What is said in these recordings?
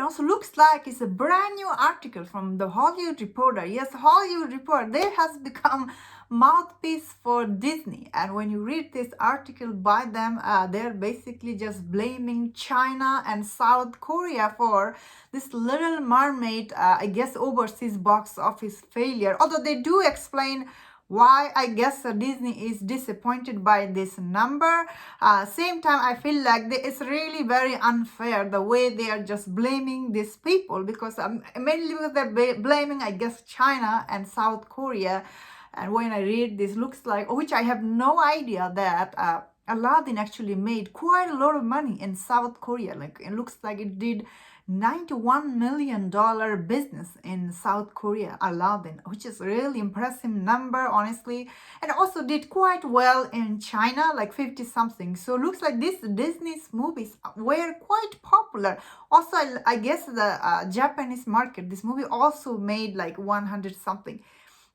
also looks like it's a brand new article from the Hollywood Reporter. Yes, Hollywood Reporter, they has become mouthpiece for Disney. And when you read this article by them, they're basically just blaming China and South Korea for this Little Mermaid, I guess, overseas box office failure. Although they do explain why I guess Disney is disappointed by this number. Same time, I feel like it's really very unfair the way they are just blaming these people, because mainly because they're blaming, I guess, China and South Korea. And when I read this, looks like, which I have no idea, that Aladdin actually made quite a lot of money in South Korea. Like, it looks like it did $91 million business in South Korea, Aladdin, which is a really impressive number, honestly. And also did quite well in China, like 50 something. So looks like these Disney's movies were quite popular. Also, I guess the Japanese market, this movie also made like 100 something.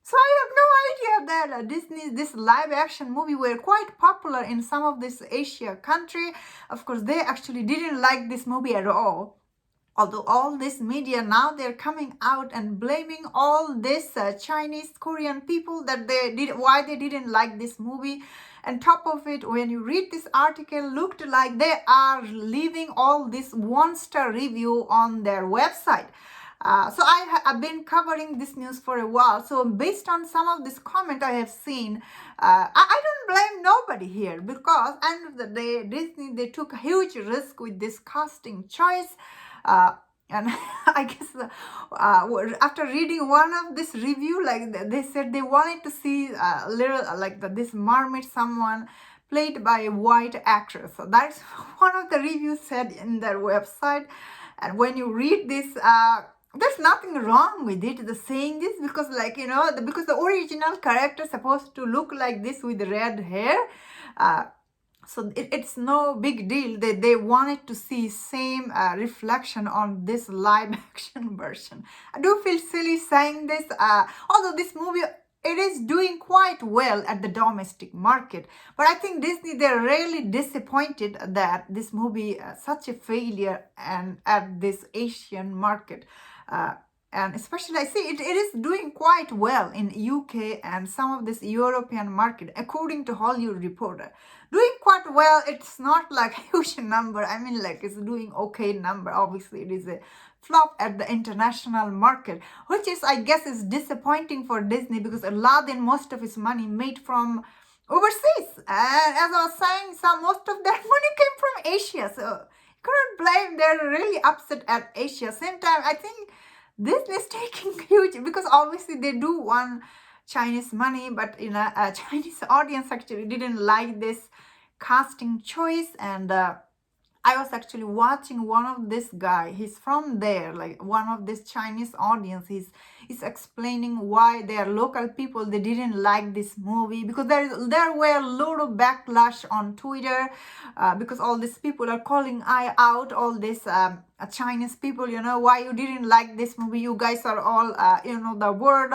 So I have no idea that Disney, this live action movie were quite popular in some of this Asia country. Of course, they actually didn't like this movie at all. Although all this media now, they're coming out and blaming all this Chinese Korean people that why they didn't like this movie. And top of it, when you read this article, looked like they are leaving all this 1-star review on their website. So I've been covering this news for a while. So based on some of this comment I have seen, I don't blame nobody here, because end of the day, Disney, they took a huge risk with this casting choice. And I guess after reading one of this review, like they said they wanted to see this mermaid, someone played by a white actress. So that's one of the reviews said in their website. And when you read this, there's nothing wrong with it, the saying this, because because the original character is supposed to look like this with red hair. So it's no big deal. They wanted to see same reflection on this live action version. I do feel silly saying this, although this movie, it is doing quite well at the domestic market. But I think Disney, they're really disappointed that this movie such a failure and at this Asian market. And especially I see it is doing quite well in UK and some of this European market, according to Hollywood Reporter. Doing quite well. It's not like a huge number. I mean, like, it's doing okay number. Obviously, it is a flop at the international market, which is, I guess, is disappointing for Disney, because Aladdin, most of his money made from overseas. And as I was saying, most of their money came from Asia. So you couldn't blame. They're really upset at Asia. Same time, I think Disney is taking huge, because obviously they do want Chinese money, but a Chinese audience actually didn't like this casting choice. And I was actually watching one of this guy. He's from there, like one of this Chinese audience. He's explaining why their local people, they didn't like this movie, because there were a lot of backlash on Twitter, because all these people are calling out all this Chinese people, why you didn't like this movie? You guys are all, the word.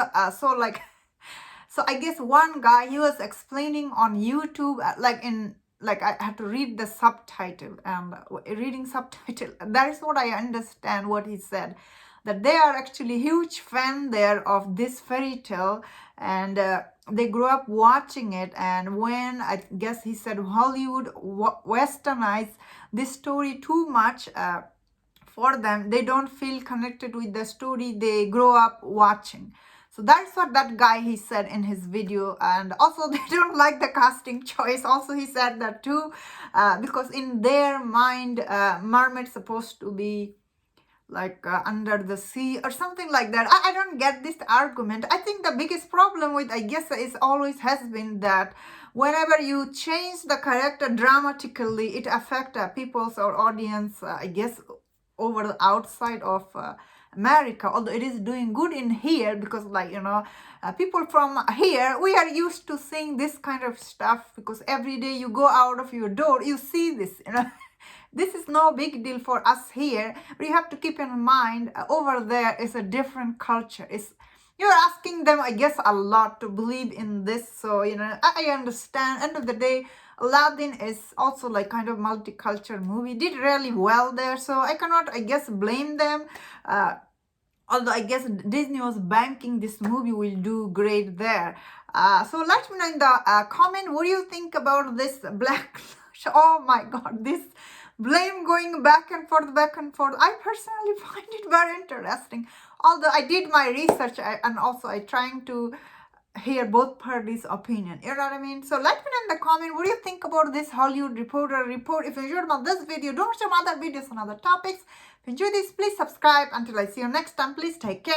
So I guess one guy, he was explaining on YouTube, I had to read the subtitle, and reading subtitle, that is what I understand what he said, that they are actually huge fan there of this fairy tale, and they grew up watching it. And when, I guess he said, Hollywood westernized this story too much for them, they don't feel connected with the story they grow up watching. So that's what that guy, he said in his video. And also they don't like the casting choice. Also he said that too, because in their mind, mermaid's supposed to be like under the sea or something like that. I don't get this argument. I think the biggest problem with, I guess, is always has been that whenever you change the character dramatically, it affects people's or audience, I guess, over the outside of America. Although it is doing good in here, because people from here, we are used to seeing this kind of stuff, because every day you go out of your door, you see this, This is no big deal for us here, but you have to keep in mind, over there is a different culture. You're asking them, I guess, a lot to believe in this. So, I understand. End of the day, Aladdin is also like kind of multicultural movie, did really well there, so I cannot, I guess, blame them. Although I guess Disney was banking this movie will do great there. So let me know in the comment what do you think about this black. Oh my god, this blame going back and forth, back and forth. I personally find it very interesting. Although I did my research and also I trying to hear both parties' opinion. You know what I mean? So let me know in the comment what do you think about this Hollywood Reporter report. If you enjoyed about this video, don't watch some other videos on other topics. If you enjoyed this, please subscribe. Until I see you next time, please take care.